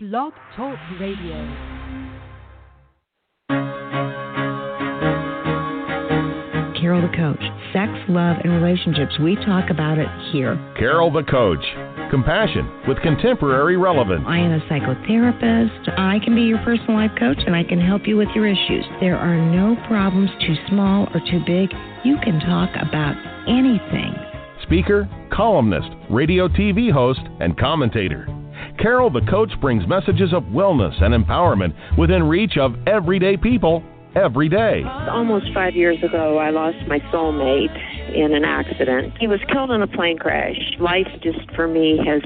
Blog Talk Radio. Carol the Coach. Sex, love, and relationships. We talk about it here. Carol the Coach. Compassion with contemporary relevance. I am a psychotherapist. I can be your personal life coach, and I can help you with your issues. There are no problems too small or too big. You can talk about anything. Speaker, columnist, radio TV host, and commentator. Carol the Coach brings messages of wellness and empowerment within reach of everyday people every day. Almost 5 years ago, I lost my soulmate in an accident. He was killed in a plane crash. Life just, for me, has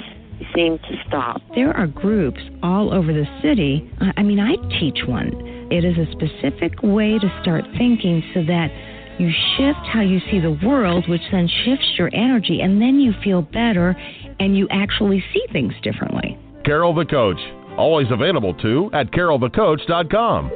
seemed to stop. There are groups all over the city. I teach one. It is a specific way to start thinking so that you shift how you see the world, which then shifts your energy, and then you feel better and you actually see things differently. Carol the Coach. Always available, too, at carolthecoach.com.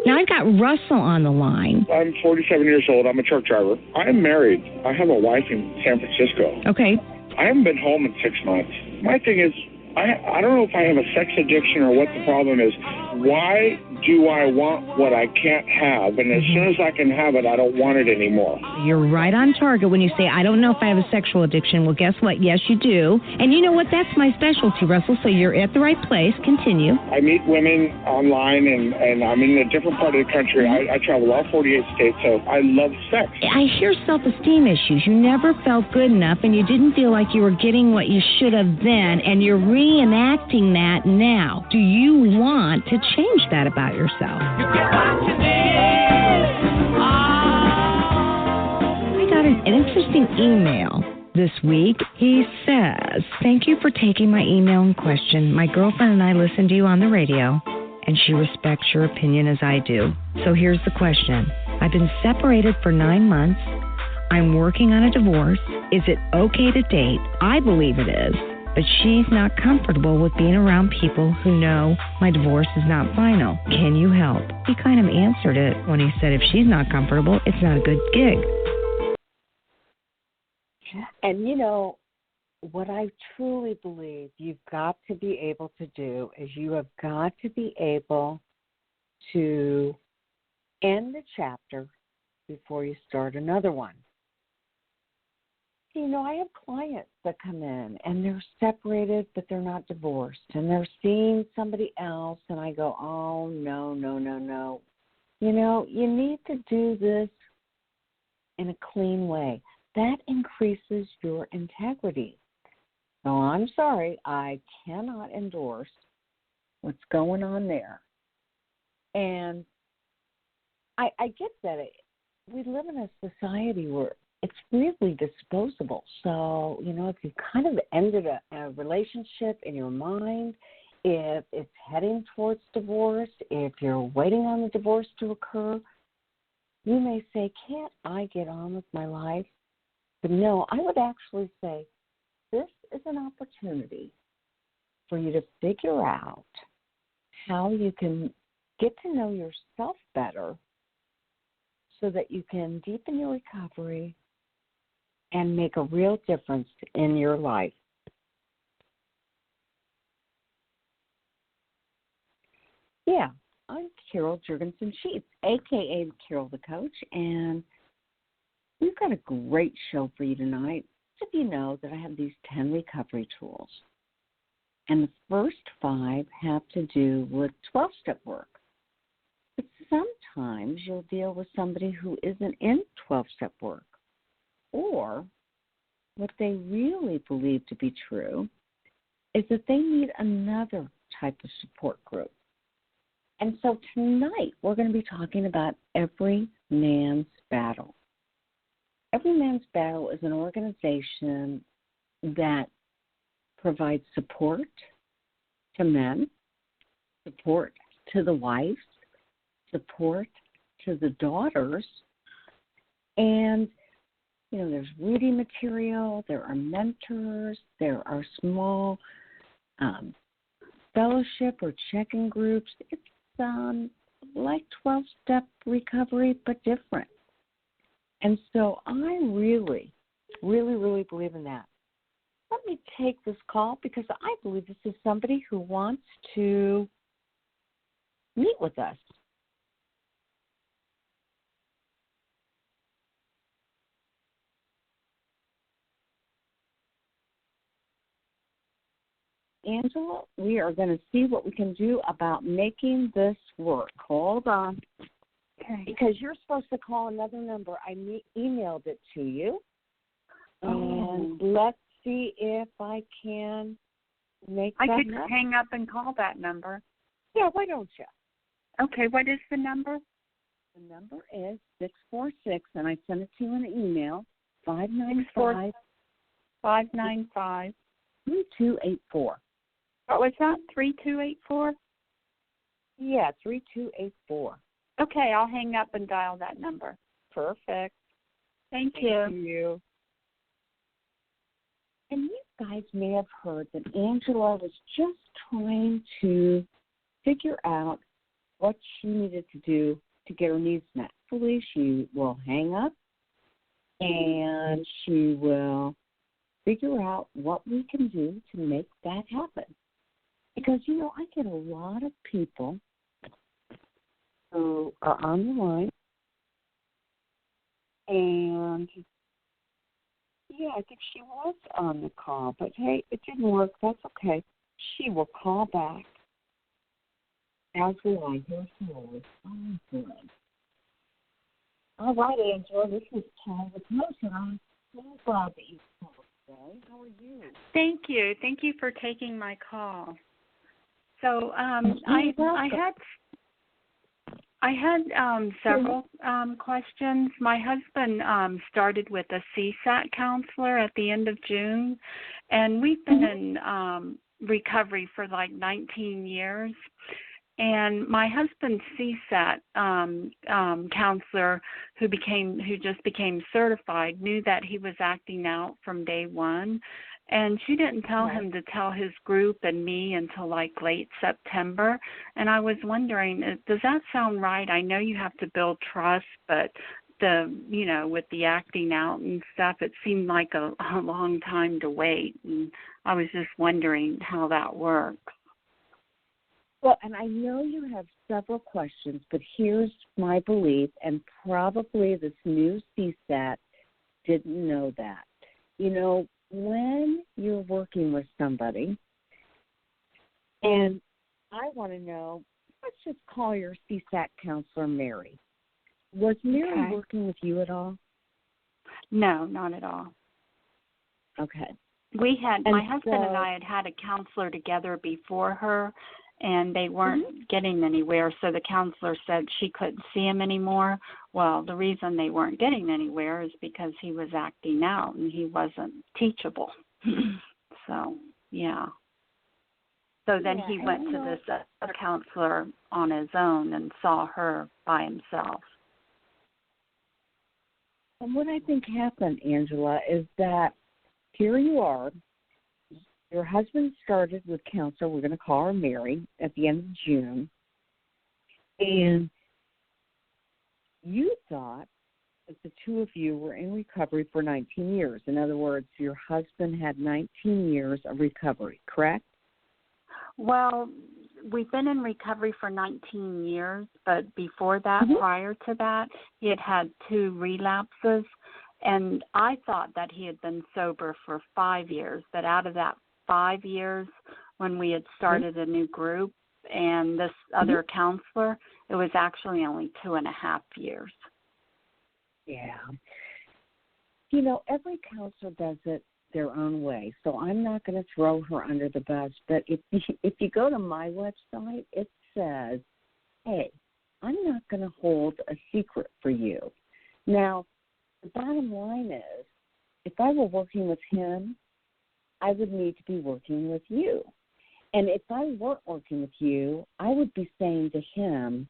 Now I've got Russell on the line. I'm 47 years old. I'm a truck driver. I'm married. I have a wife in San Francisco. Okay. I haven't been home in 6 months. My thing is, I don't know if I have a sex addiction or what the problem is. Why do I want what I can't have? And as soon as I can have it, I don't want it anymore. You're right on target when you say, I don't know if I have a sexual addiction. Well, guess what? Yes, you do. And you know what? That's my specialty, Russell. So you're at the right place. Continue. I meet women online, and I'm in a different part of the country. I travel all 48 states, so I love sex. I hear self-esteem issues. You never felt good enough, and you didn't feel like you were getting what you should have then, and you're reenacting that now. Do you want to change that about yourself? You get what you need. I got an interesting email this week. He says, thank you for taking my email in question. My girlfriend and I listen to you on the radio, and she respects your opinion as I do. So here's the question. I've been separated for 9 months. I'm working on a divorce. Is it okay to date? I believe it is. But she's not comfortable with being around people who know my divorce is not final. Can you help? He kind of answered it when he said if she's not comfortable, it's not a good gig. And, you know, what I truly believe you've got to be able to do is you have got to be able to end the chapter before you start another one. You know, I have clients that come in and they're separated, but they're not divorced, and they're seeing somebody else, and I go, oh, no. You know, you need to do this in a clean way. That increases your integrity. So I'm sorry, I cannot endorse what's going on there. And I get that we live in a society where it's really disposable. So, you know, if you kind of ended a relationship in your mind, if it's heading towards divorce, if you're waiting on the divorce to occur, you may say, can't I get on with my life? But no, I would actually say this is an opportunity for you to figure out how you can get to know yourself better so that you can deepen your recovery and make a real difference in your life. Yeah, I'm Carol Jurgensen-Sheets, a.k.a. Carol the Coach, and we've got a great show for you tonight. Most of you know that I have these 10 recovery tools, and the first 5 have to do with 12-step work. But sometimes you'll deal with somebody who isn't in 12-step work, or what they really believe to be true is that they need another type of support group. And so tonight we're going to be talking about Every Man's Battle. Every Man's Battle is an organization that provides support to men, support to the wives, support to the daughters, and you know, there's reading material, there are mentors, there are small fellowship or check-in groups. It's like 12-step recovery, but different. And so I really, really, really believe in that. Let let me take this call because I believe this is somebody who wants to meet with us. Angela, we are going to see what we can do about making this work. Hold on. Okay. Because you're supposed to call another number. I emailed it to you. And let's see if I can make that I could happen. hang up and call that number. Yeah, why don't you? Okay, what is the number? The number is 646, and I sent it to you in an email, 595 595 3284. What was that, 3284? Yeah, 3284. Okay, I'll hang up and dial that number. Perfect. Thank Thank you. you. And you guys may have heard that Angela was just trying to figure out what she needed to do to get her needs met. Hopefully she will hang up and she will figure out what we can do to make that happen. Because, you know, I get a lot of people who are on the line, and, yeah, I think she was on the call, but, hey, it didn't work. That's okay. She will call back, as will I. Here's yours. Oh, good. All right, Angela, this is Paul with Motion. I'm so glad that you called today. How are you? Thank you. Thank you for taking my call. So I had several questions. My husband started with a CSAT counselor at the end of June, and we've been in recovery for like 19 years. And my husband's CSAT counselor, who just became certified, knew that he was acting out from day one. And she didn't tell him to tell his group and me until like late September. And I was wondering, does that sound right? I know you have to build trust, but with the acting out and stuff, it seemed like a long time to wait. And I was just wondering how that works. Well, and I know you have several questions, but here's my belief, and probably this new CSAT didn't know that. You know, when you're working with somebody, and I want to know, let's just call your CSAT counselor Mary. Was Mary working with you at all? No, not at all. Okay. My husband and I had a counselor together before her, and they weren't getting anywhere, so the counselor said she couldn't see him anymore. Well, the reason they weren't getting anywhere is because he was acting out and he wasn't teachable. So, yeah. So then he went to this other counselor on his own and saw her by himself. And what I think happened, Angela, is that here you are. Your husband started with counselor, we're going to call her Mary, at the end of June. And you thought that the two of you were in recovery for 19 years. In other words, your husband had 19 years of recovery, correct? Well, we've been in recovery for 19 years, but before that, prior to that, he had 2 relapses. And I thought that he had been sober for 5 years, but out of that 5 years, when we had started a new group and this other counselor, it was actually only 2.5 years. Yeah. You know, every counselor does it their own way, so I'm not going to throw her under the bus, but if you go to my website, it says, hey, I'm not going to hold a secret for you. Now, the bottom line is, if I were working with him, I would need to be working with you. And if I weren't working with you, I would be saying to him,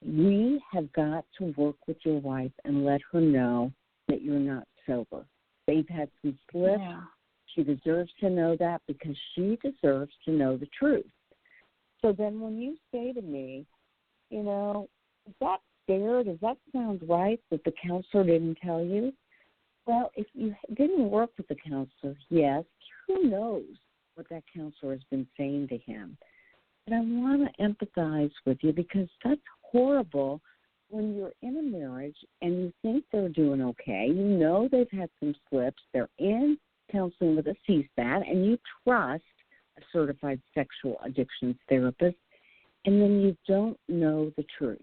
we have got to work with your wife and let her know that you're not sober. They've had some slips. Yeah. She deserves to know that because she deserves to know the truth. So then when you say to me, you know, is that fair? Does that sound right that the counselor didn't tell you? Well, if you didn't work with the counselor, yes, who knows what that counselor has been saying to him. But I want to empathize with you because that's horrible when you're in a marriage and you think they're doing okay. You know they've had some slips. They're in counseling with a CSAT, and you trust a certified sexual addictions therapist, and then you don't know the truth.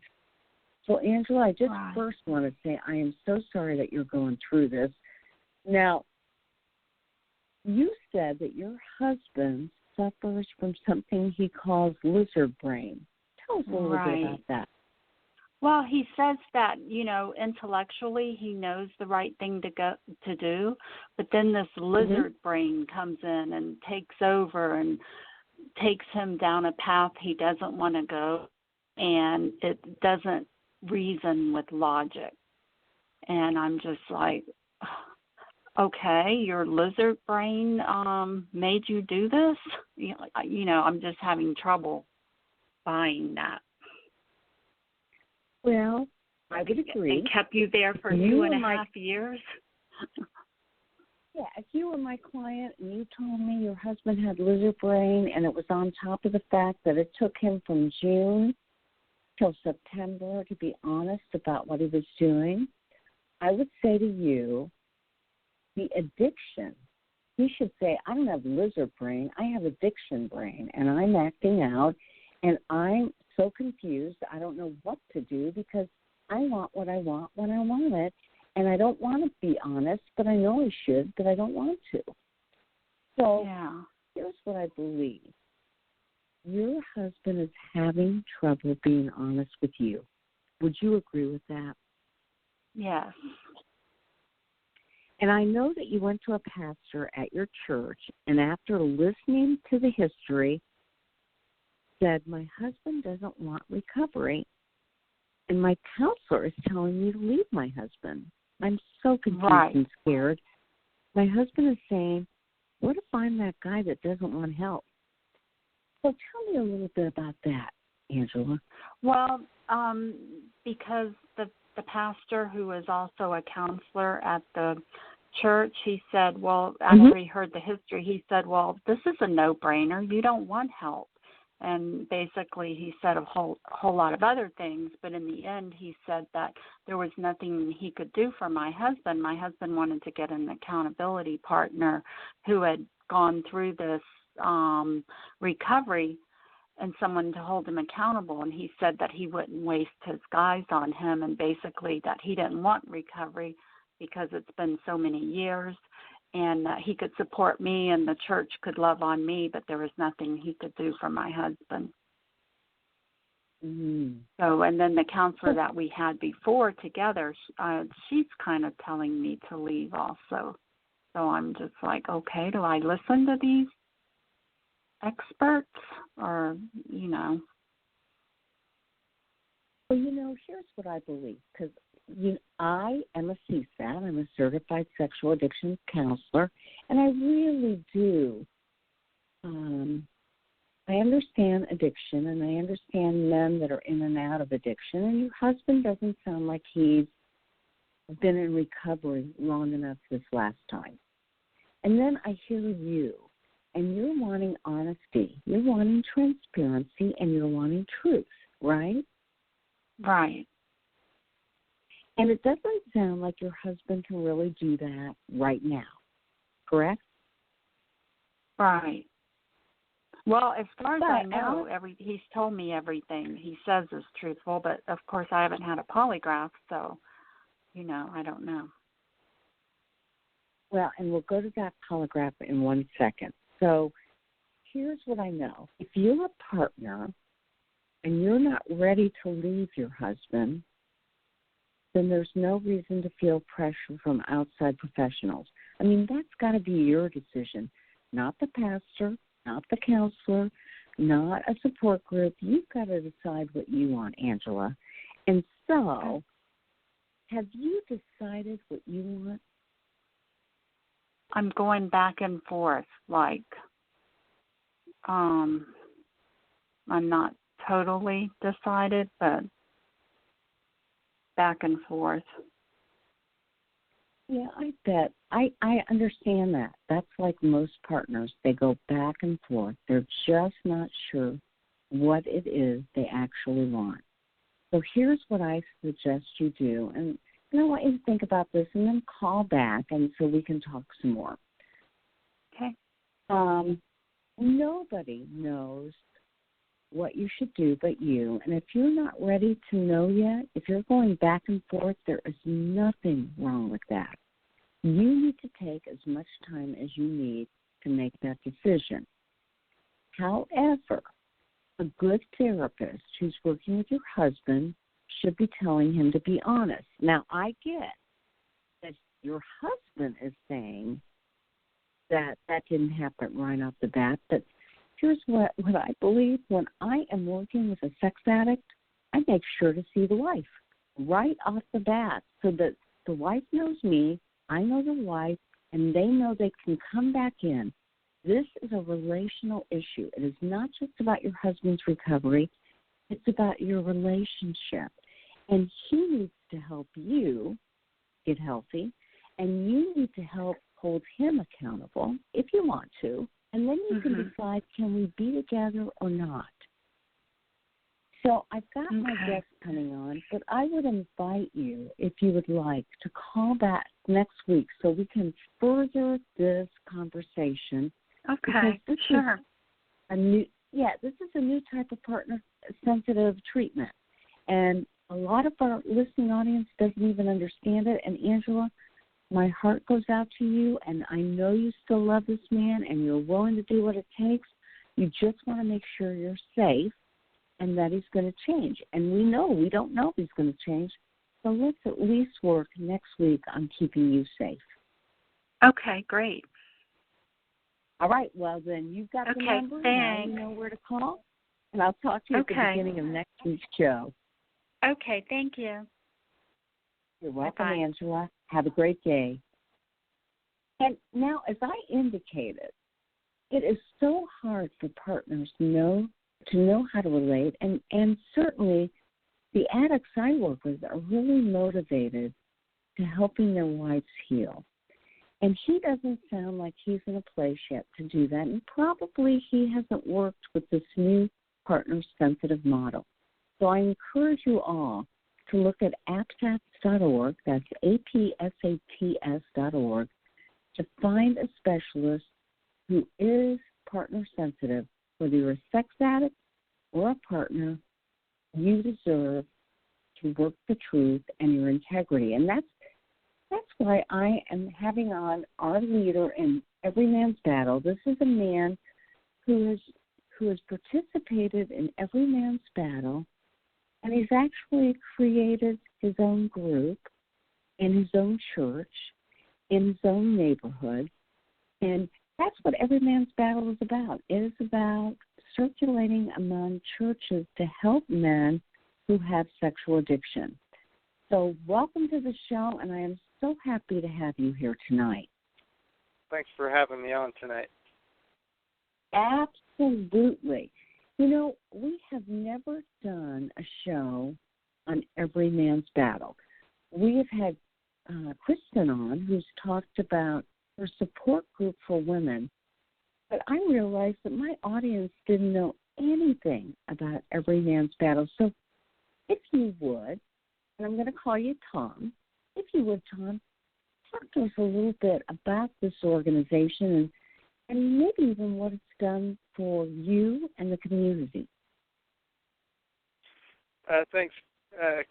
So, Angela, I just first want to say I am so sorry that you're going through this. Now, you said that your husband suffers from something he calls lizard brain. Tell us a little bit about that. Well, he says that, intellectually he knows the right thing to do, but then this lizard brain comes in and takes over and takes him down a path he doesn't want to go, and it doesn't reason with logic. And I'm just like, okay, your lizard brain made you do this? I'm just having trouble buying that. Well, I would agree. And kept you there for 2.5 years? Yeah, if you were my client and you told me your husband had lizard brain and it was on top of the fact that it took him from June till September to be honest about what he was doing, I would say to you, the addiction, he should say, I don't have lizard brain, I have addiction brain, and I'm acting out, and I'm so confused, I don't know what to do because I want what I want when I want it, and I don't want to be honest, but I know I should, but I don't want to. So here's what I believe. Your husband is having trouble being honest with you. Would you agree with that? Yes. And I know that you went to a pastor at your church, and after listening to the history, said, my husband doesn't want recovery, and my counselor is telling me to leave my husband. I'm so confused and scared. My husband is saying, what if I'm that guy that doesn't want help? So tell me a little bit about that, Angela. Well, because the pastor who is also a counselor at the church, he said, well, after he heard the history, he said, well, this is a no-brainer. You don't want help. And basically he said a whole lot of other things, but in the end he said that there was nothing he could do for my husband. My husband wanted to get an accountability partner who had gone through this recovery and someone to hold him accountable, and he said that he wouldn't waste his guys on him, and basically that he didn't want recovery because it's been so many years, and that he could support me and the church could love on me, but there was nothing he could do for my husband. So, and then the counselor that we had before together, she's kind of telling me to leave also. So I'm just like, okay, do I listen to these experts or, Well, here's what I believe, because I am a CSAT. I'm a certified sexual addiction counselor, and I really do. I understand addiction, and I understand men that are in and out of addiction, and your husband doesn't sound like he's been in recovery long enough this last time. And then I hear you, and you're wanting honesty, you're wanting transparency, and you're wanting truth, right? Right. And it doesn't sound like your husband can really do that right now, correct? Right. Well, as far as I know, he's told me everything he says is truthful, but of course I haven't had a polygraph, so, I don't know. Well, and we'll go to that polygraph in 1 second. So here's what I know. If you're a partner and you're not ready to leave your husband, then there's no reason to feel pressure from outside professionals. I mean, that's got to be your decision, not the pastor, not the counselor, not a support group. You've got to decide what you want, Angela. And so, have you decided what you want? I'm going back and forth, I'm not totally decided, but back and forth. Yeah, I bet I understand that. That's like most partners. They go back and forth. They're just not sure what it is they actually want. So here's what I suggest you do. And I want you to think about this and then call back and so we can talk some more. Okay. Nobody knows what you should do but you. And if you're not ready to know yet, if you're going back and forth, there is nothing wrong with that. You need to take as much time as you need to make that decision. However, a good therapist who's working with your husband should be telling him to be honest. Now, I get that your husband is saying that didn't happen right off the bat, but here's what I believe. When I am working with a sex addict, I make sure to see the wife right off the bat so that the wife knows me, I know the wife, and they know they can come back in. This is a relational issue. It is not just about your husband's recovery. It's about your relationship. And he needs to help you get healthy, and you need to help hold him accountable if you want to. And then you can decide, can we be together or not? So I've got my guest coming on, but I would invite you, if you would like, to call back next week so we can further this conversation. Okay, this sure. This is a new type of partner-sensitive treatment. And a lot of our listening audience doesn't even understand it. And, Angela, my heart goes out to you, and I know you still love this man and you're willing to do what it takes. You just want to make sure you're safe and that he's going to change. And we don't know if he's going to change. So let's at least work next week on keeping you safe. Okay, great. All right, well, then you've got the number. Now you know where to call. And I'll talk to you at the beginning of next week's show. Okay, thank you. You're welcome, Bye-bye. Angela. Have a great day. And now, as I indicated, it is so hard for partners to know how to relate, and certainly the addicts I work with are really motivated to helping their wives heal. And he doesn't sound like he's in a place yet to do that, and probably he hasn't worked with this new partner-sensitive model. So I encourage you all to look at apsats.org, that's APSATS.org, to find a specialist who is partner-sensitive. Whether you're a sex addict or a partner, you deserve to work the truth and your integrity. And that's why I am having on our leader in Every Man's Battle. This is a man who has participated in Every Man's Battle, and he's actually created his own group in his own church, in his own neighborhood. And that's what Every Man's Battle is about. It is about circulating among churches to help men who have sexual addiction. So welcome to the show, and I am so happy to have you here tonight. Thanks for having me on tonight. Absolutely. You know, we have never done a show on Every Man's Battle. We have had Kristen on, who's talked about her support group for women, but I realized that my audience didn't know anything about Every Man's Battle. So if you would, and I'm going to call you Tom, if you would, Tom, talk to us a little bit about this organization and maybe even what it's done for you and the community. Thanks,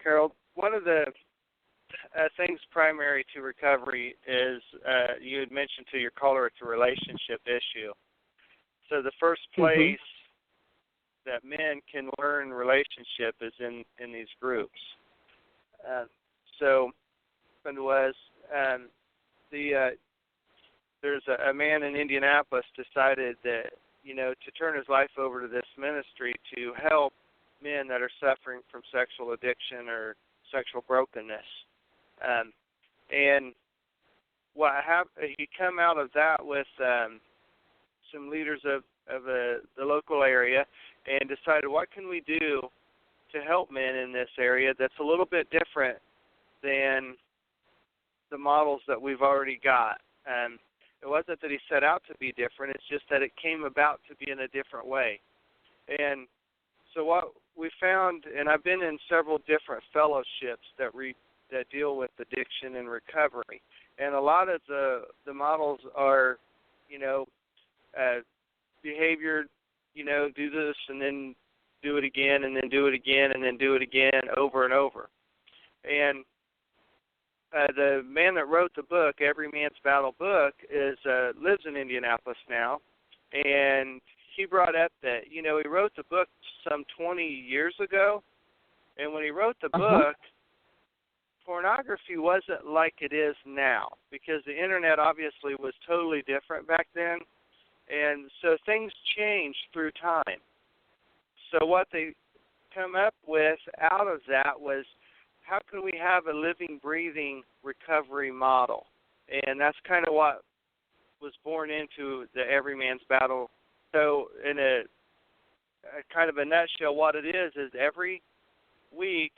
Carol. One of the things primary to recovery is, you had mentioned to your caller, it's a relationship issue. So the first place that men can learn relationship is in these groups. So what was there's a man in Indianapolis decided that, to turn his life over to this ministry to help men that are suffering from sexual addiction or sexual brokenness. And what happened, he come out of that with some leaders of the local area and decided, what can we do to help men in this area that's a little bit different than the models that we've already got. It wasn't that he set out to be different. It's just that it came about to be in a different way. And so what we found, and I've been in several different fellowships that deal with addiction and recovery, and a lot of the models are, behavior, do this and then do it again and then do it again and then do it again over and over. And the man that wrote the book, Every Man's Battle book, lives in Indianapolis now, and he brought up that, he wrote the book some 20 years ago, and when he wrote the book, pornography wasn't like it is now, because the internet obviously was totally different back then, and so things changed through time. So what they come up with out of that was, how can we have a living, breathing recovery model? And that's kind of what was born into the Every Man's Battle. So in a kind of a nutshell, what it is every week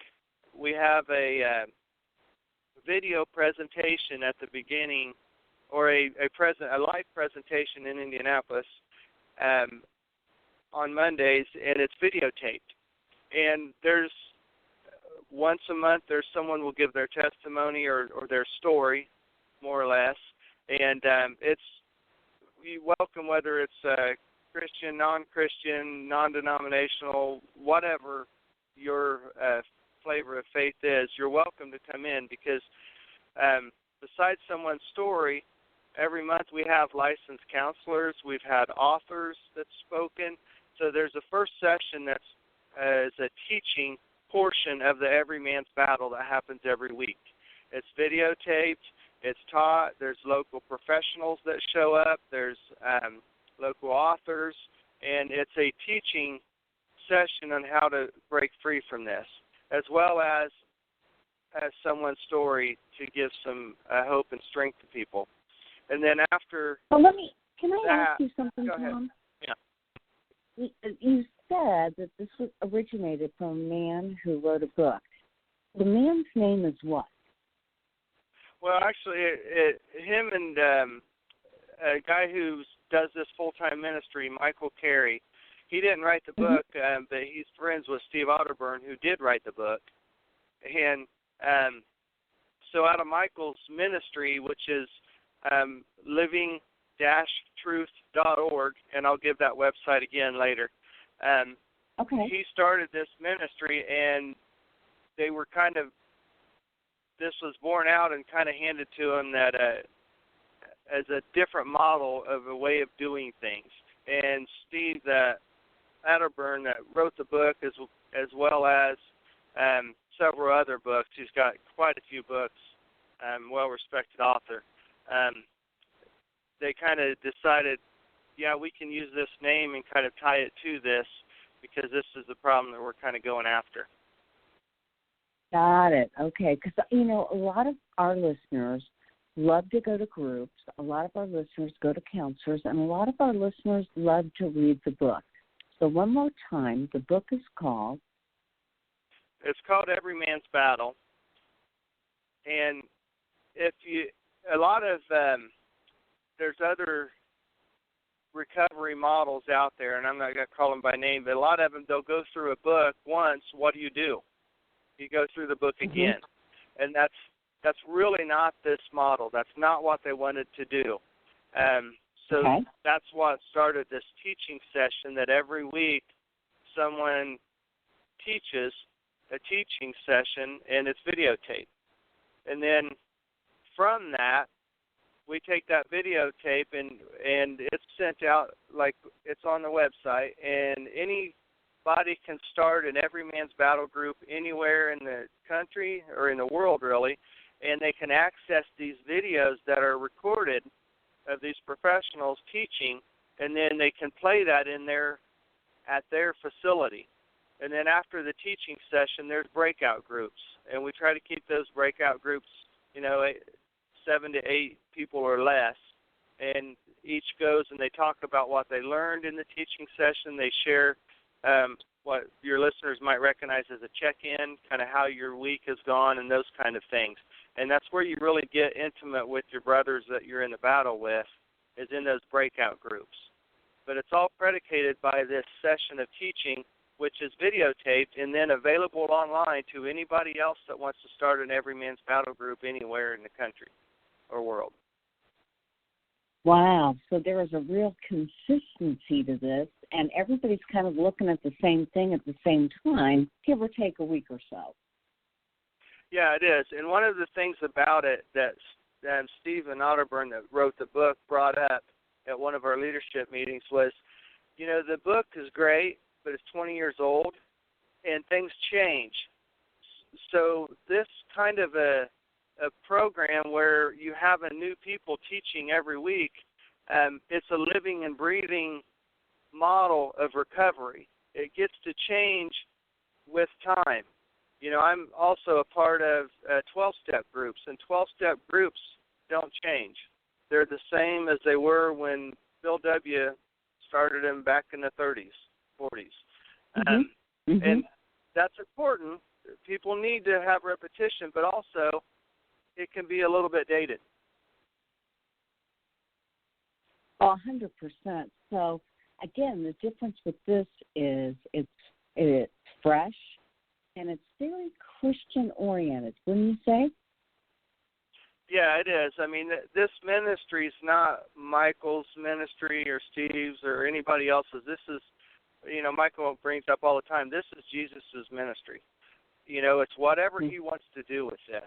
we have a video presentation at the beginning, or a live presentation in Indianapolis on Mondays, and it's videotaped. And there's once a month, someone will give their testimony or their story, more or less, and we welcome whether it's Christian, non-Christian, non-denominational, whatever your flavor of faith is, you're welcome to come in, because besides someone's story, every month we have licensed counselors, we've had authors that's spoken, so there's a first session that's a teaching portion of the Every Man's Battle that happens every week. It's videotaped, it's taught, there's local professionals that show up, there's local authors, and it's a teaching session on how to break free from this, as well as someone's story to give some hope and strength to people. And then after can I ask you something, Tom? Yeah. You said that this was originated from a man who wrote a book. The man's name is what? Well, actually, him and a guy who does this full-time ministry, Michael Carey, he didn't write the book, but he's friends with Steve Otterburn, who did write the book. And so out of Michael's ministry, which is living-truth.org, and I'll give that website again later. He started this ministry, and they were this was born out and kind of handed to him that as a different model of a way of doing things. And Steve Atterburn that wrote the book, as well as several other books. He's got quite a few books, well-respected author. They kind of decided, we can use this name and kind of tie it to this, because this is the problem that we're kind of going after. Got it. Okay. Because, a lot of our listeners love to go to groups. A lot of our listeners go to counselors, and a lot of our listeners love to read the book. So one more time, the book is called? It's called Every Man's Battle. And there's other recovery models out there, and I'm not going to call them by name, but a lot of them, they'll go through a book once. What do? You go through the book again. And that's really not this model. That's not what they wanted to do. That's what started this teaching session, that every week someone teaches a teaching session, and it's videotaped. And then from that, we take that videotape and it's sent out, like it's on the website, and anybody can start an Every Man's Battle group anywhere in the country or in the world, really, and they can access these videos that are recorded of these professionals teaching, and then they can play that at their facility. And then after the teaching session, there's breakout groups, and we try to keep those breakout groups, 7 to 8 people or less, and each goes and they talk about what they learned in the teaching session. They share what your listeners might recognize as a check-in, kind of how your week has gone and those kind of things. And that's where you really get intimate with your brothers that you're in the battle with, is in those breakout groups. But it's all predicated by this session of teaching, which is videotaped and then available online to anybody else that wants to start an Every Man's Battle group anywhere in the country or world. Wow. So there is a real consistency to this, and everybody's kind of looking at the same thing at the same time, give or take a week or so. Yeah, it is. And one of the things about it that Stephen Otterburn, that wrote the book, brought up at one of our leadership meetings was, the book is great, but it's 20 years old, and things change. So this kind of a program where you have a new people teaching every week, it's a living and breathing model of recovery. It gets to change with time. I'm also a part of 12-step groups, and 12-step groups don't change. They're the same as they were when Bill W. started them back in the 30s, 40s. And that's important. People need to have repetition, but also it can be a little bit dated. 100%. So, again, the difference with this is it's fresh and it's very Christian-oriented, wouldn't you say? Yeah, it is. I mean, this ministry is not Michael's ministry or Steve's or anybody else's. This is, Michael brings up all the time, this is Jesus' ministry. It's whatever he wants to do with this.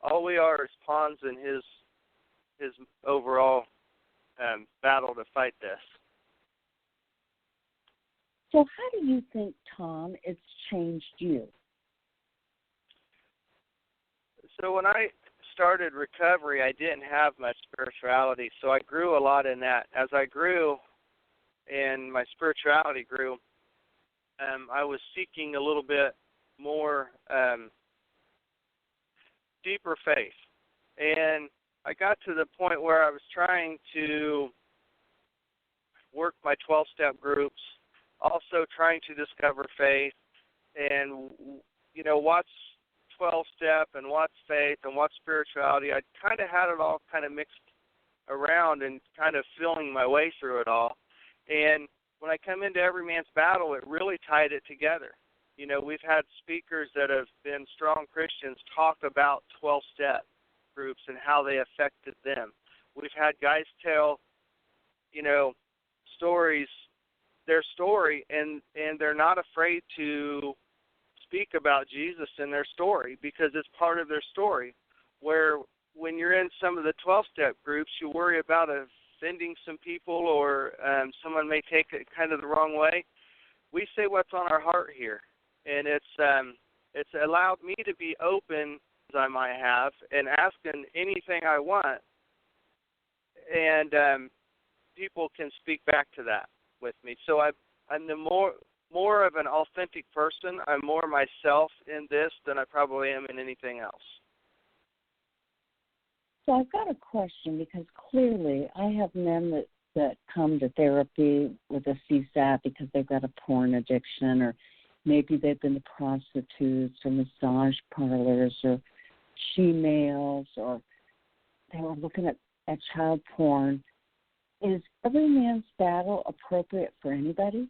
All we are is pawns in his overall battle to fight this. So how do you think, Tom, it's changed you? So when I started recovery, I didn't have much spirituality, so I grew a lot in that. As I grew and my spirituality grew, I was seeking a little bit more deeper faith. And I got to the point where I was trying to work my 12-step groups, also trying to discover faith, and, what's 12-step and what's faith and what's spirituality. I kind of had it all kind of mixed around and kind of feeling my way through it all. And when I come into Every Man's Battle, it really tied it together. We've had speakers that have been strong Christians talk about 12-step groups and how they affected them. We've had guys tell, stories, their story, and they're not afraid to speak about Jesus in their story because it's part of their story. Where when you're in some of the 12-step groups, you worry about offending some people or someone may take it kind of the wrong way. We say what's on our heart here, and it's allowed me to be open as I might have and asking anything I want, and people can speak back to that with me. So I'm the more of an authentic person. I'm more myself in this than I probably am in anything else. So I've got a question because clearly I have men that come to therapy with a CSAT because they've got a porn addiction, or maybe they've been to prostitutes or massage parlors or she-males, or they were looking at child porn. Is Every Man's Battle appropriate for anybody?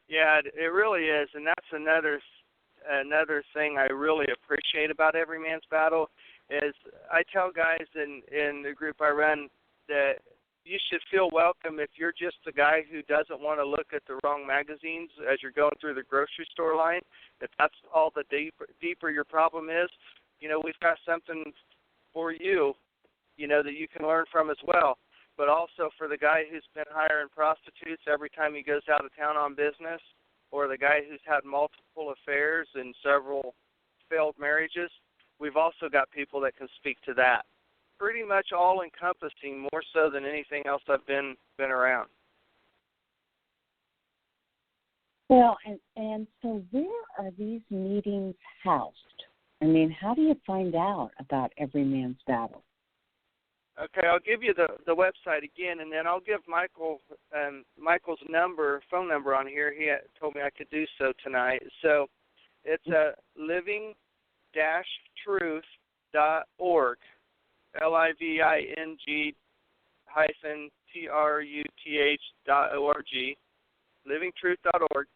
Yeah, it really is, and that's another thing I really appreciate about Every Man's Battle is I tell guys in the group I run that you should feel welcome if you're just the guy who doesn't want to look at the wrong magazines as you're going through the grocery store line. If that's all the deeper your problem is, we've got something for you, that you can learn from as well. But also for the guy who's been hiring prostitutes every time he goes out of town on business, or the guy who's had multiple affairs and several failed marriages, we've also got people that can speak to that. Pretty much all-encompassing, more so than anything else I've been around. Well, and so where are these meetings housed? I mean, how do you find out about Every Man's Battle? Okay, I'll give you the website again, and then I'll give Michael's phone number on here. He told me I could do so tonight. So it's living-truth.org, living-truth.org, livingtruth.org.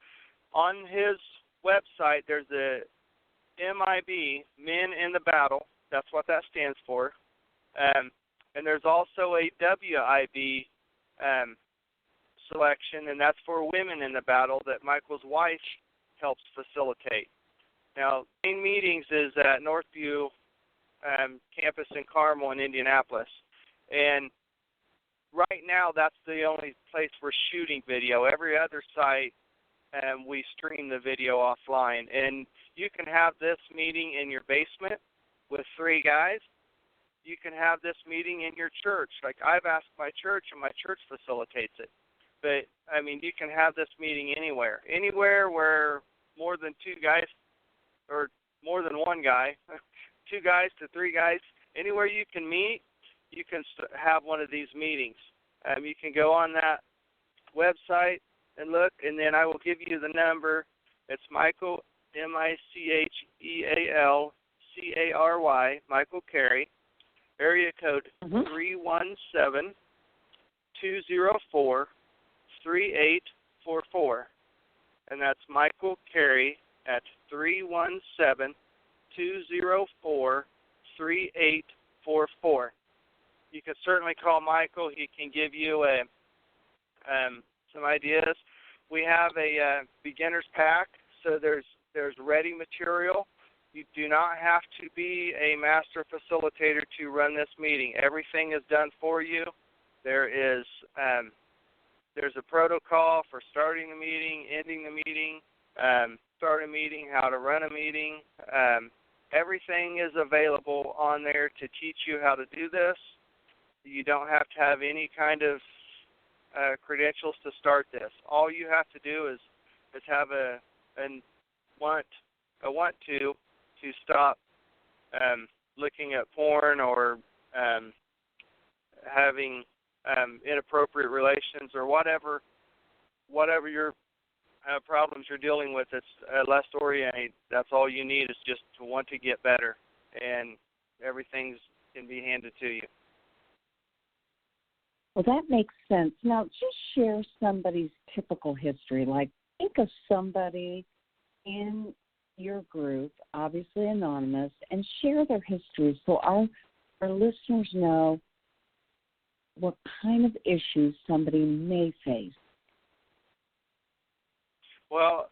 On his website, there's a MIB, Men in the Battle. That's what that stands for. And there's also a WIB selection, and that's for Women in the Battle that Michael's wife helps facilitate. Now, main meetings is at Northview campus in Carmel in Indianapolis. And right now, that's the only place we're shooting video. Every other site, we stream the video offline. And you can have this meeting in your basement with 3 guys. You can have this meeting in your church. Like I've asked my church, and my church facilitates it. But, I mean, you can have this meeting anywhere. Anywhere where more than 2 guys, or more than 1 guy, 2 guys to 3 guys, anywhere you can meet, you can have one of these meetings. You can go on that website and look, and then I will give you the number. It's Michael, Michealcary, Michael Carey. Area code 317-204-3844. And that's Michael Carey at 317-204-3844. You can certainly call Michael. He can give you some ideas. We have a beginner's pack, so there's ready material. You do not have to be a master facilitator to run this meeting. Everything is done for you. There's a protocol for starting the meeting, ending the meeting, start a meeting, how to run a meeting. Everything is available on there to teach you how to do this. You don't have to have any kind of credentials to start this. All you have to do is have a want to stop looking at porn or having inappropriate relations or whatever your problems you're dealing with. It's less oriented. That's all you need is just to want to get better, and everything can be handed to you. Well, that makes sense. Now, just share somebody's typical history. Like, think of somebody in your group, obviously anonymous, and share their history so our listeners know what kind of issues somebody may face. Well,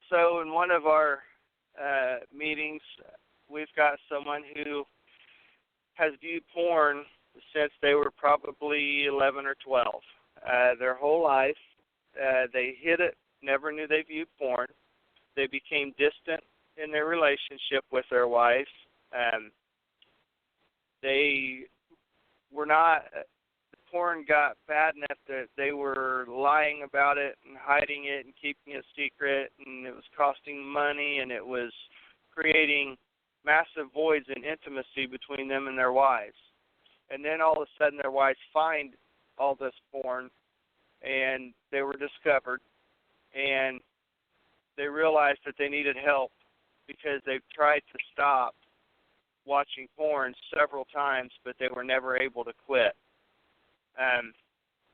so in one of our meetings, we've got someone who has viewed porn since they were probably 11 or 12. Their whole life, they hid it, never knew they viewed porn. They became distant in their relationship with their wife. They were not, porn got bad enough that they were lying about it and hiding it and keeping it secret, and it was costing money, and it was creating massive voids in intimacy between them and their wives. And then all of a sudden their wives find all this porn, and they were discovered, and they realized that they needed help because they've tried to stop watching porn several times, but they were never able to quit.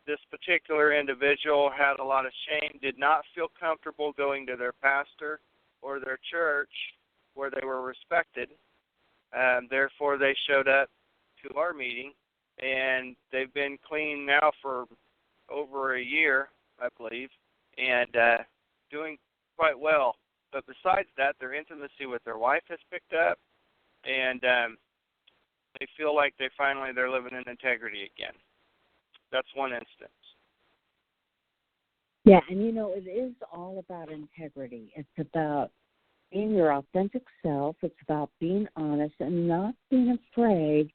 This particular individual had a lot of shame, did not feel comfortable going to their pastor or their church where they were respected. Therefore, they showed up to our meeting, and they've been clean now for over a year, I believe, and doing quite well. But besides that, their intimacy with their wife has picked up, and they feel like they're living in integrity again. That's one instance. Yeah, and it is all about integrity. It's about being your authentic self. It's about being honest and not being afraid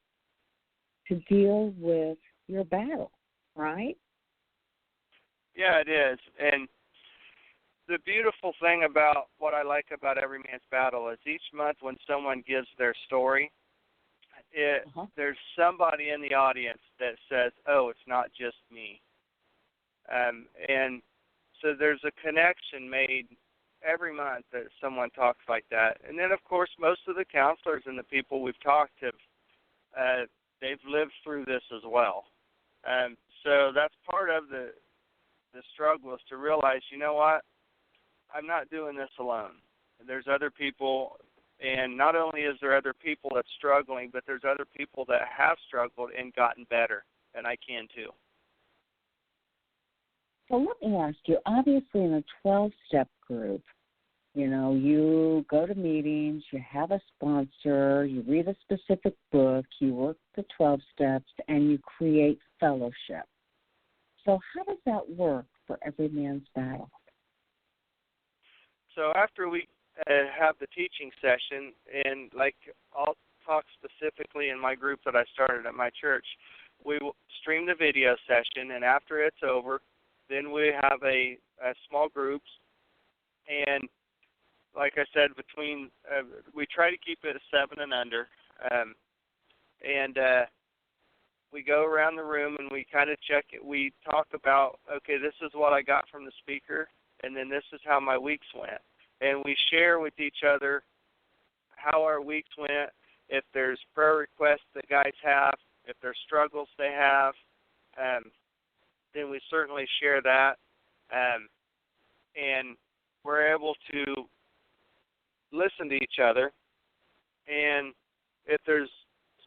to deal with your battle, right? Yeah, it is. And the beautiful thing about what I like about Every Man's Battle is each month when someone gives their story, there's somebody in the audience that says, oh, it's not just me. And so there's a connection made every month that someone talks like that. And then, of course, most of the counselors and the people we've talked to, they've lived through this as well. So that's part of the struggle, is to realize, you know what, I'm not doing this alone. There's other people, and not only is there other people that's struggling, but there's other people that have struggled and gotten better, and I can too. So let me ask you, obviously in a 12-step group, you know, you go to meetings, you have a sponsor, you read a specific book, you work the 12 steps, and you create fellowship. So how does that work for Every Man's Battle? So after we have the teaching session, and like I'll talk specifically in my group that I started at my church, we will stream the video session, and after it's over, then we have a small groups, and like I said, between we try to keep it a 7 and under, and we go around the room and we kind of check it. We talk about, okay, this is what I got from the speaker, and then this is how my weeks went. And we share with each other how our weeks went, if there's prayer requests that guys have, if there's struggles they have, then we certainly share that. And we're able to listen to each other. And if there's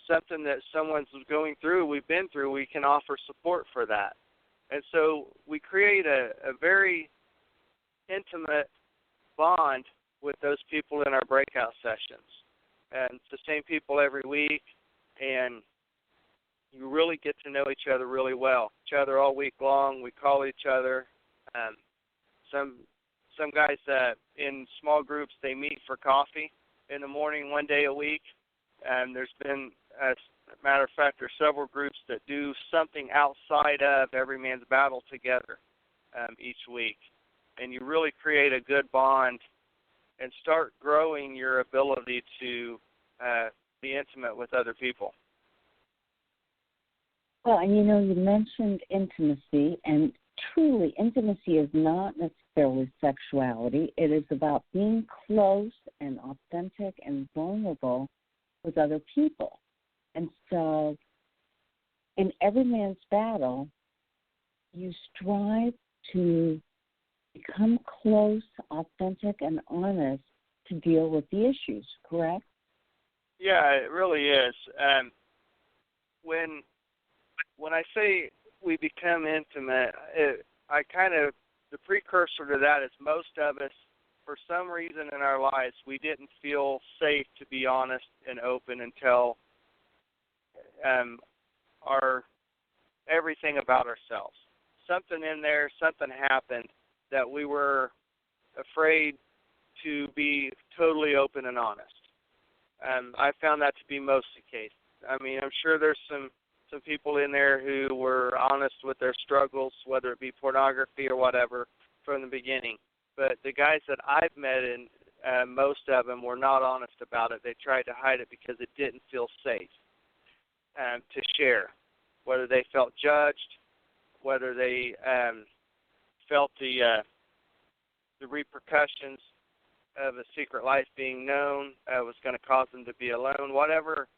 something that someone's going through, we've been through, we can offer support for that. And so we create a very intimate bond with those people in our breakout sessions. And it's the same people every week, and you really get to know each other really well. Each other all week long. We call each other. Some guys in small groups, they meet for coffee in the morning 1 day a week. And there's been, as a matter of fact, there's several groups that do something outside of Every Man's Battle together each week. And you really create a good bond and start growing your ability to be intimate with other people. Well, and you know, you mentioned intimacy, and truly intimacy is not necessarily sexuality. It is about being close and authentic and vulnerable with other people. And so in Every Man's Battle, you strive to become close, authentic, and honest to deal with the issues, correct? Yeah, it really is. When I say we become intimate, the precursor to that is most of us, for some reason in our lives, we didn't feel safe to be honest and open and tell everything about ourselves. Something in there, something happened that we were afraid to be totally open and honest. I found that to be most the case. I mean, I'm sure there's some people in there who were honest with their struggles, whether it be pornography or whatever, from the beginning. But the guys that I've met, and most of them were not honest about it. They tried to hide it because it didn't feel safe to share, whether they felt judged, whether they felt the repercussions of a secret life being known was going to cause them to be alone, whatever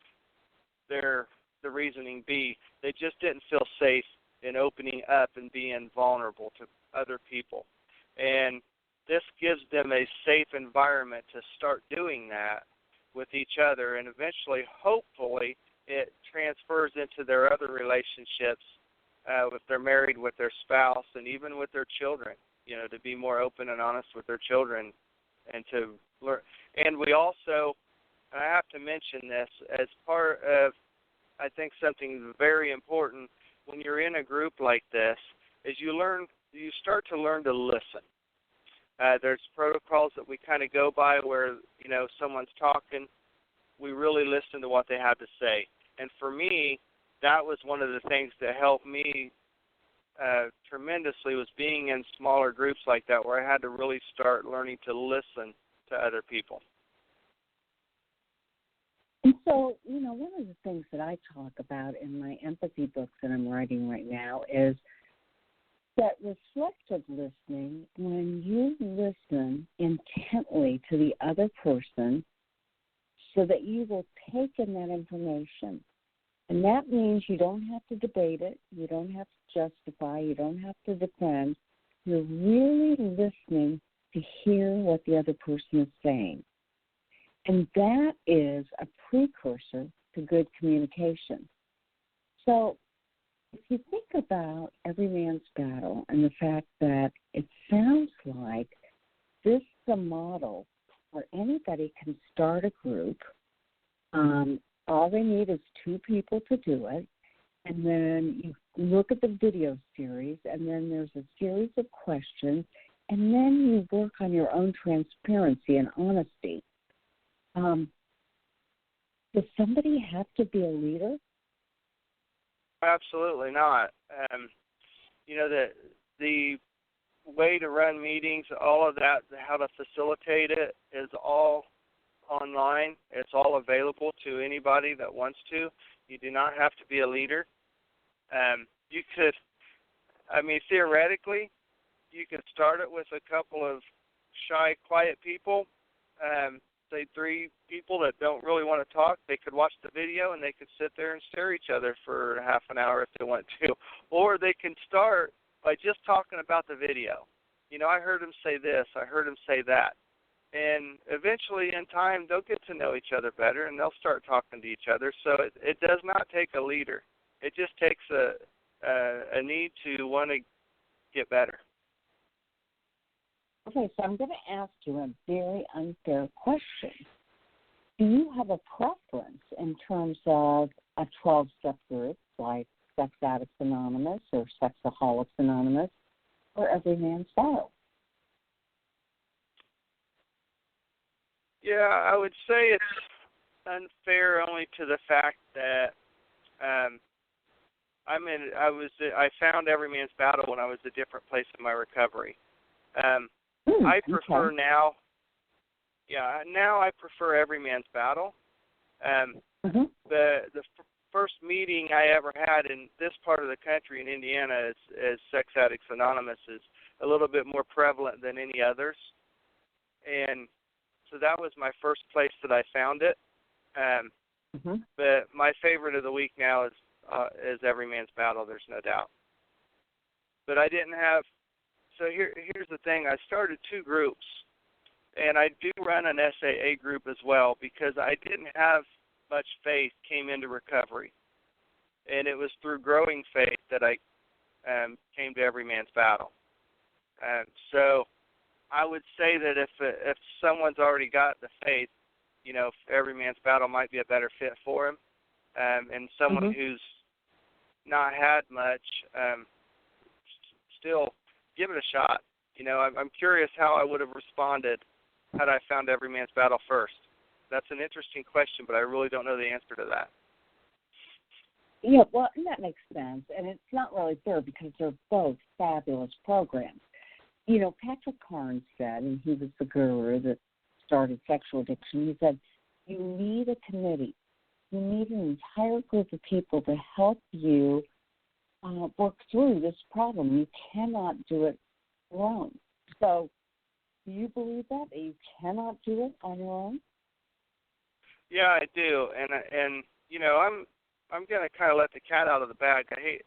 the reasoning be, they just didn't feel safe in opening up and being vulnerable to other people. And this gives them a safe environment to start doing that with each other, and eventually, hopefully, it transfers into their other relationships, if they're married, with their spouse, and even with their children, you know, to be more open and honest with their children and to learn. And we also, and I have to mention this, as part of, I think, something very important when you're in a group like this, is you start to learn to listen. There's protocols that we kind of go by where, you know, someone's talking, we really listen to what they have to say. And for me, that was one of the things that helped me tremendously, was being in smaller groups like that, where I had to really start learning to listen to other people. And So, one of the things that I talk about in my empathy books that I'm writing right now is that reflective listening, when you listen intently to the other person so that you will take in that information. And that means you don't have to debate it, you don't have to justify, you don't have to defend. You're really listening to hear what the other person is saying. And that is a precursor to good communication. So if you think about every man's battle and the fact that it sounds like this is a model where anybody can start a group, all they need is two people to do it, and then you look at the video series, and then there's a series of questions, and then you work on your own transparency and honesty. Does somebody have to be a leader? Absolutely not. The way to run meetings, all of that, how to facilitate it is all online. It's all available to anybody that wants to. You do not have to be a leader. You could, theoretically, you could start it with a couple of shy, quiet people, say 3 people that don't really want to talk. They could watch the video and they could sit there and stare at each other for half an hour if they want to. Or they can start by just talking about the video. I heard him say this, I heard him say that. And eventually in time they'll get to know each other better and they'll start talking to each other. So it does not take a leader. It just takes a need to want to get better. Okay, so I'm going to ask you a very unfair question. Do you have a preference in terms of a 12-step group like Sex Addicts Anonymous or Sexaholics Anonymous or Every Man's Battle? Yeah, I would say it's unfair only to the fact that I found Every Man's Battle when I was a different place in my recovery. I prefer now. Yeah, now I prefer Every Man's Battle. The first meeting I ever had in this part of the country in Indiana as Sex Addicts Anonymous is a little bit more prevalent than any others, and so that was my first place that I found it. But my favorite of the week now is Every Man's Battle. There's no doubt. But I didn't have. So here's the thing. I started 2 groups, and I do run an SAA group as well because I didn't have much faith came into recovery. And it was through growing faith that I came to Every Man's Battle. So I would say that if someone's already got the faith, Every Man's Battle might be a better fit for him. And someone who's not had much, still give it a shot. I'm curious how I would have responded had I found Every Man's Battle first. That's an interesting question, but I really don't know the answer to that. Yeah, well, and that makes sense. And it's not really fair because they're both fabulous programs. Patrick Carnes said, and he was the guru that started sexual addiction, he said, you need a committee. You need an entire group of people to help you work through this problem. You cannot do it alone. So do you believe that you cannot do it on your own? Yeah, I do. And I'm going to kind of let the cat out of the bag. I hate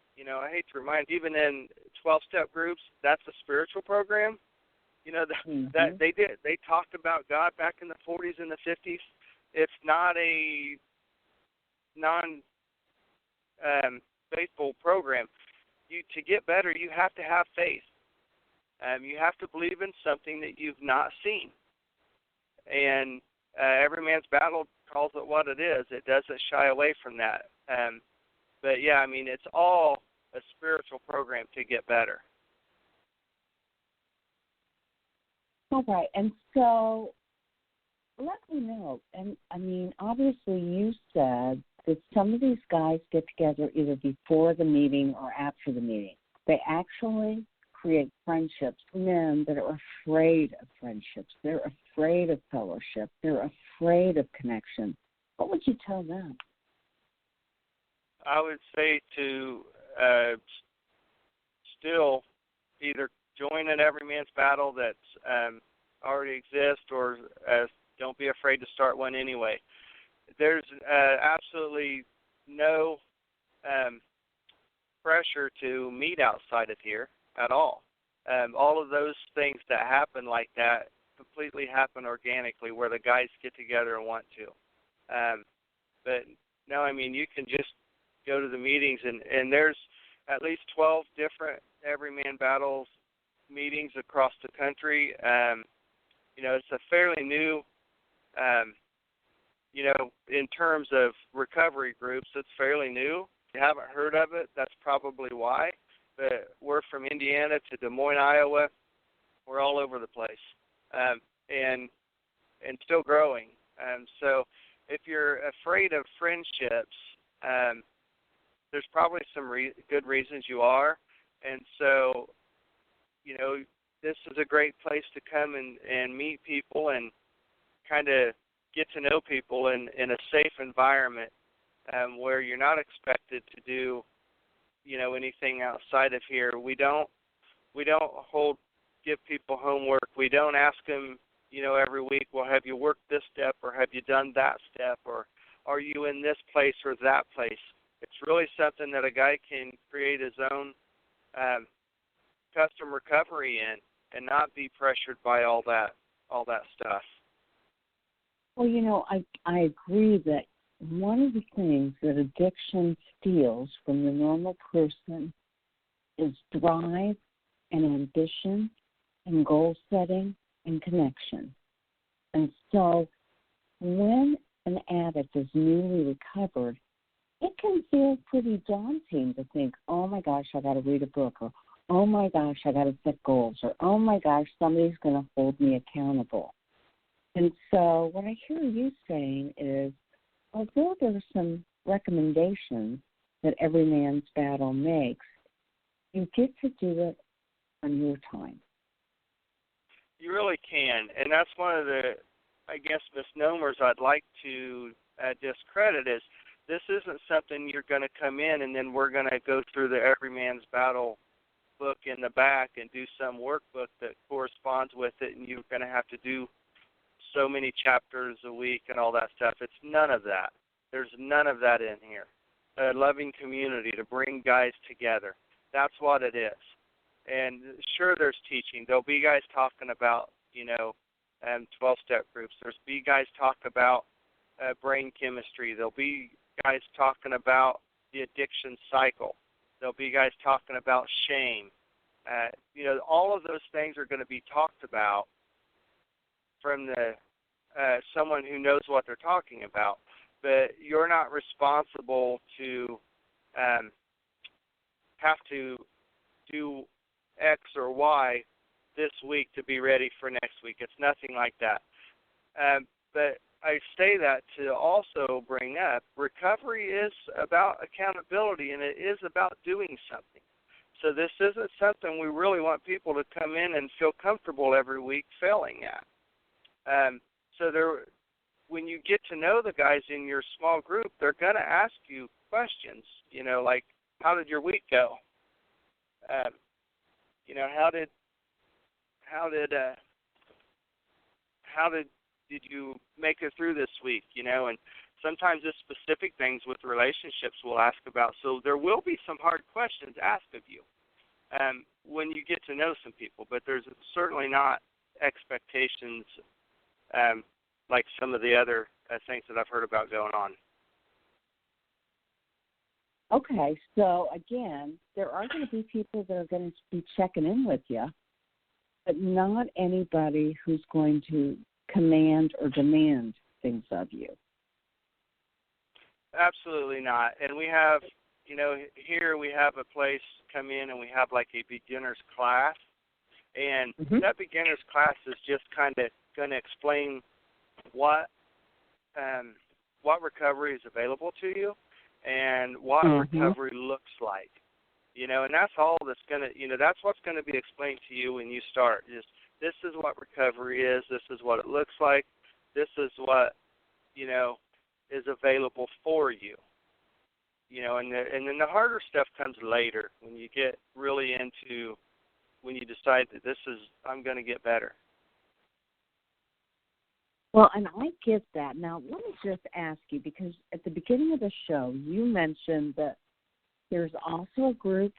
to remind, even in 12-step groups, that's a spiritual program. That they talked about God back in the 40s and the 50s. It's not a faithful program. To get better, you have to have faith. You have to believe in something that you've not seen. And Every Man's Battle calls it what it is. It doesn't shy away from that. But yeah, it's all a spiritual program to get better. All right, and so let me know. And obviously you said that some of these guys get together either before the meeting or after the meeting. They actually create friendships. Men that are afraid of friendships. They're afraid of fellowship. They're afraid of connection. what would you tell them? I would say to still either join an every man's battle that's already exists, or don't be afraid to start one anyway. There's absolutely no pressure to meet outside of here at all. All of those things that happen like that completely happen organically, where the guys get together and want to. But no, I mean, you can just go to the meetings, and there's at least 12 different everyman battles meetings across the country. It's a fairly new, in terms of recovery groups, it's fairly new. If you haven't heard of it, that's probably why. But we're from Indiana to Des Moines, Iowa. We're all over the place, and still growing. So if you're afraid of friendships, there's probably some good reasons you are. And so, this is a great place to come and meet people and kind of get to know people in a safe environment, where you're not expected to do, anything outside of here. We don't give people homework. We don't ask them, every week, well, have you worked this step, or have you done that step, or are you in this place or that place? It's really something that a guy can create his own custom recovery in, and not be pressured by all that stuff. Well, I agree that one of the things that addiction steals from the normal person is drive and ambition and goal setting and connection. And so when an addict is newly recovered, it can feel pretty daunting to think, oh, my gosh, I got to read a book, or oh, my gosh, I got to set goals, or oh, my gosh, somebody's going to hold me accountable. And so what I hear you saying is, although there are some recommendations that Every Man's Battle makes, you get to do it on your time. You really can, and that's one of the, misnomers I'd like to discredit is this isn't something you're going to come in and then we're going to go through the Every Man's Battle book in the back and do some workbook that corresponds with it, and you're going to have to do so many chapters a week and all that stuff. It's none of that. There's none of that in here. A loving community to bring guys together. That's what it is. And sure, there's teaching. There'll be guys talking about, 12-step groups. There'll be guys talk about brain chemistry. There'll be guys talking about the addiction cycle. There'll be guys talking about shame. All of those things are going to be talked about from the someone who knows what they're talking about. But you're not responsible to have to do X or Y this week to be ready for next week. It's nothing like that. But I say that to also bring up recovery is about accountability, and it is about doing something. So this isn't something we really want people to come in and feel comfortable every week failing at. When you get to know the guys in your small group, they're going to ask you questions, like, how did your week go? Did you make it through this week? And sometimes it's specific things with relationships we'll ask about. So there will be some hard questions asked of you when you get to know some people, but there's certainly not expectations like some of the other things that I've heard about going on. Okay, so again, there are going to be people that are going to be checking in with you, but not anybody who's going to command or demand things of you. Absolutely not. And we have, here we have a place come in and we have like a beginner's class. And that beginner's class is just kind of going to explain what recovery is available to you and what recovery looks like. And that's all that's going to, that's what's going to be explained to you when you start. Is this is what recovery is. This is what it looks like. This is what, is available for you. You know, and then the harder stuff comes later when you get really into, when you decide that I'm going to get better. Well, and I get that. Now, let me just ask you, because at the beginning of the show, you mentioned that there's also a group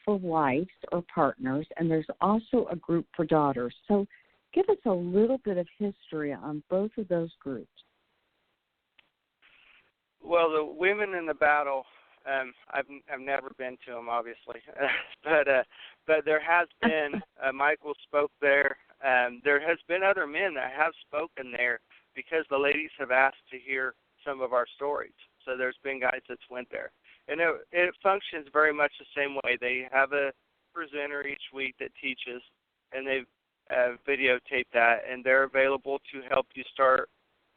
for wives or partners, and there's also a group for daughters. So give us a little bit of history on both of those groups. Well, the Women in the Battle, I've never been to them, obviously, but there has been, Michael spoke there. There has been other men that have spoken there because the ladies have asked to hear some of our stories. So there's been guys that's went there. And it functions very much the same way. They have a presenter each week that teaches, and they've videotaped that, and they're available to help you start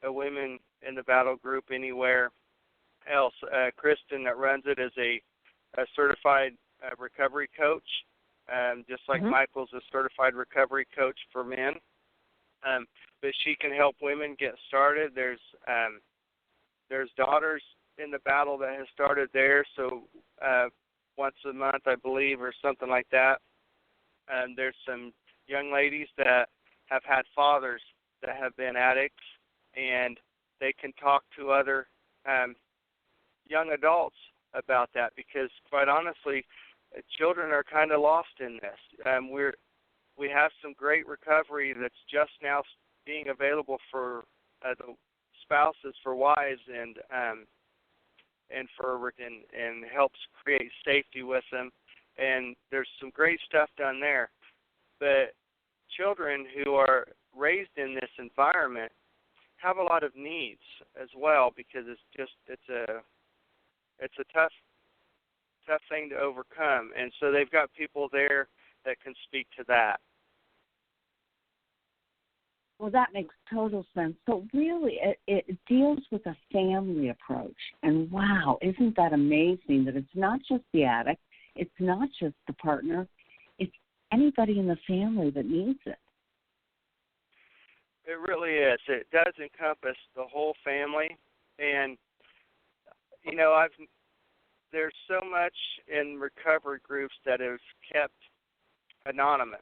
a Women in the Battle group anywhere else. Kristen that runs it is a certified recovery coach, just like Michael's a certified recovery coach for men. But she can help women get started. There's Daughters in the Battle that has started there, so once a month, I believe, or something like that. There's some young ladies that have had fathers that have been addicts, and they can talk to other young adults about that, because quite honestly, children are kind of lost in this. We have some great recovery that's just now being available for the spouses, for wives, and helps create safety with them. And there's some great stuff done there. But children who are raised in this environment have a lot of needs as well, because it's a tough thing to overcome, and so they've got people there that can speak to that. Well, that makes total sense. So really, it deals with a family approach, and wow, isn't that amazing that it's not just the addict, it's not just the partner, it's anybody in the family that needs it. It really is. It does encompass the whole family, and you know, there's so much in recovery groups that is kept anonymous,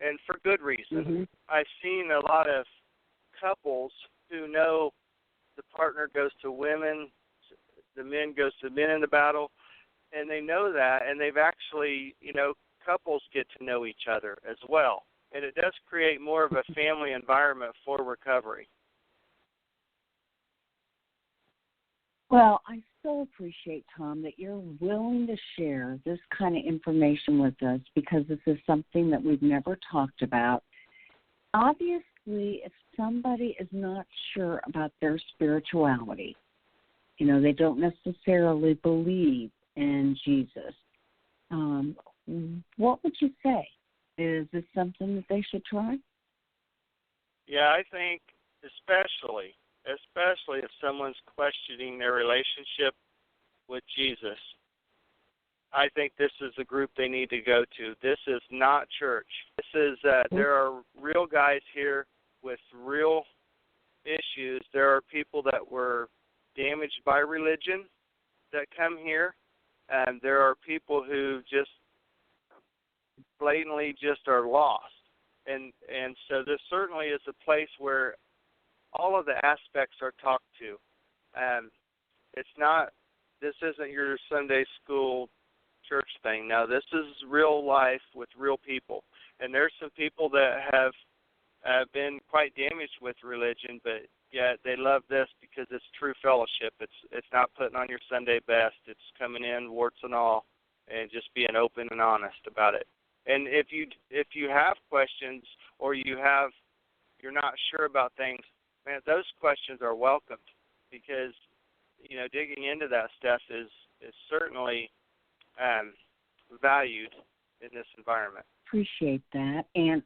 and for good reason. I've seen a lot of couples who know the partner goes to women, the men goes to Men in the Battle, and they know that, and they've actually, you know, couples get to know each other as well, and it does create more of a family environment for recovery. Well, I so appreciate, Tom, that you're willing to share this kind of information with us, because this is something that we've never talked about. Obviously, if somebody is not sure about their spirituality, you know, they don't necessarily believe in Jesus, what would you say? Is this something that they should try? Yeah, I think especially if someone's questioning their relationship with Jesus, I think this is a group they need to go to. This is not church. This is there are real guys here with real issues. There are people that were damaged by religion that come here, and there are people who just blatantly just are lost. And so this certainly is a place where all of the aspects are talked to. This isn't your Sunday school church thing. No, this is real life with real people. And there's some people that have been quite damaged with religion, but yet they love this because it's true fellowship. It's not putting on your Sunday best. It's coming in warts and all and just being open and honest about it. And if you have questions or you're not sure about things, man, those questions are welcomed, because, you know, digging into that stuff is certainly valued in this environment. Appreciate that. And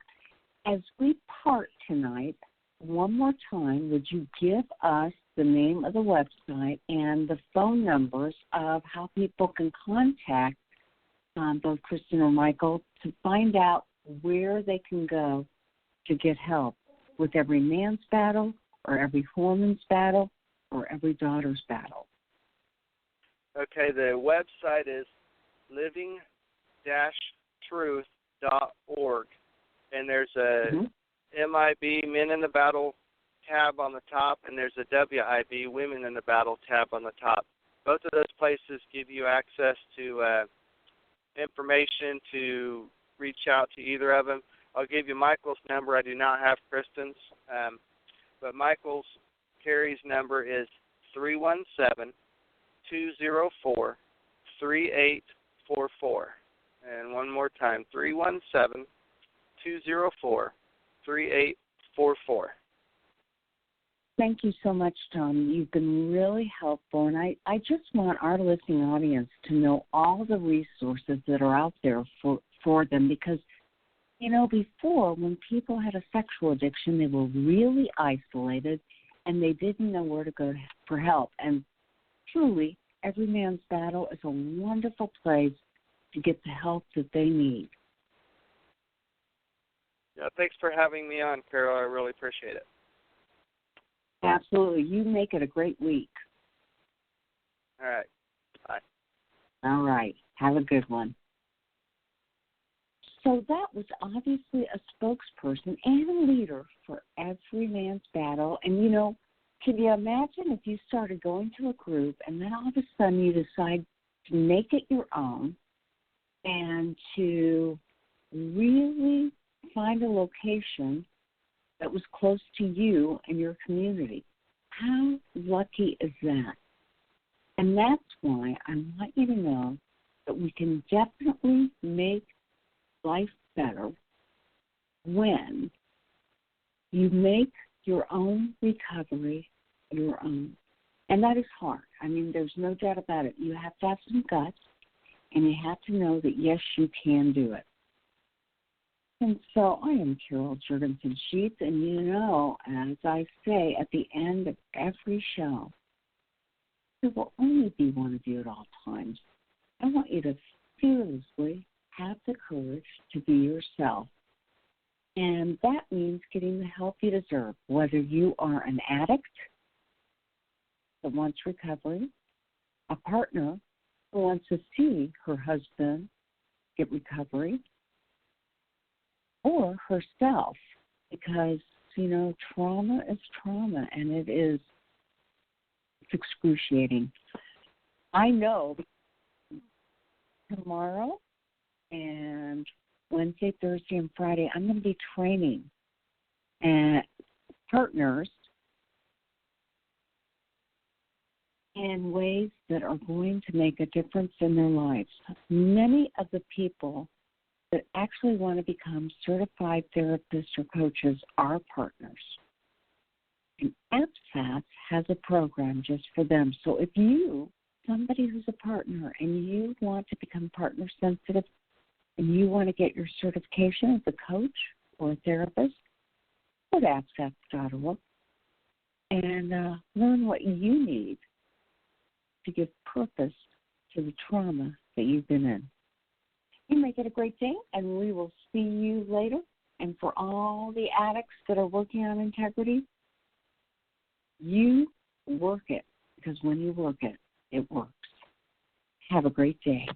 as we part tonight, one more time, would you give us the name of the website and the phone numbers of how people can contact both Kristen or Michael to find out where they can go to get help with every man's battle or every woman's battle, for Every Daughter's Battle? Okay, the website is living-truth.org, and there's a MIB, Men in the Battle tab on the top, and there's a WIB, Women in the Battle tab on the top. Both of those places give you access to information to reach out to either of them. I'll give you Michael's number. I do not have Kristen's, but Michael's, Carrie's number is 317-204-3844. And one more time, 317-204-3844. Thank you so much, Tom. You've been really helpful, and I just want our listening audience to know all the resources that are out there for them because, you know, before when people had a sexual addiction, they were really isolated and they didn't know where to go for help. And truly, Every Man's Battle is a wonderful place to get the help that they need. Yeah, thanks for having me on, Carol. I really appreciate it. Absolutely. You make it a great week. All right. Bye. All right. Have a good one. So that was obviously a spokesperson and a leader for Every Man's Battle. And, you know, can you imagine if you started going to a group and then all of a sudden you decide to make it your own and to really find a location that was close to you and your community? How lucky is that? And that's why I want you to know that we can definitely make life better when you make your own recovery your own. And that is hard. I mean, there's no doubt about it. You have to have some guts, and you have to know that, yes, you can do it. And so I am Carol Jurgensen-Sheets, and you know, as I say at the end of every show, there will only be one of you at all times. I want you to fearlessly have the courage to be yourself. And that means getting the help you deserve, whether you are an addict that wants recovery, a partner who wants to see her husband get recovery, or herself, because, you know, trauma is trauma, and it's excruciating. I know tomorrow and Wednesday, Thursday, and Friday, I'm going to be training partners in ways that are going to make a difference in their lives. Many of the people that actually want to become certified therapists or coaches are partners. And APSATS has a program just for them. So if you, somebody who's a partner, and you want to become partner sensitive, and you want to get your certification as a coach or a therapist, go to APSATS.org and learn what you need to give purpose to the trauma that you've been in. You make it a great day, and we will see you later. And for all the addicts that are working on integrity, you work it, because when you work it, it works. Have a great day.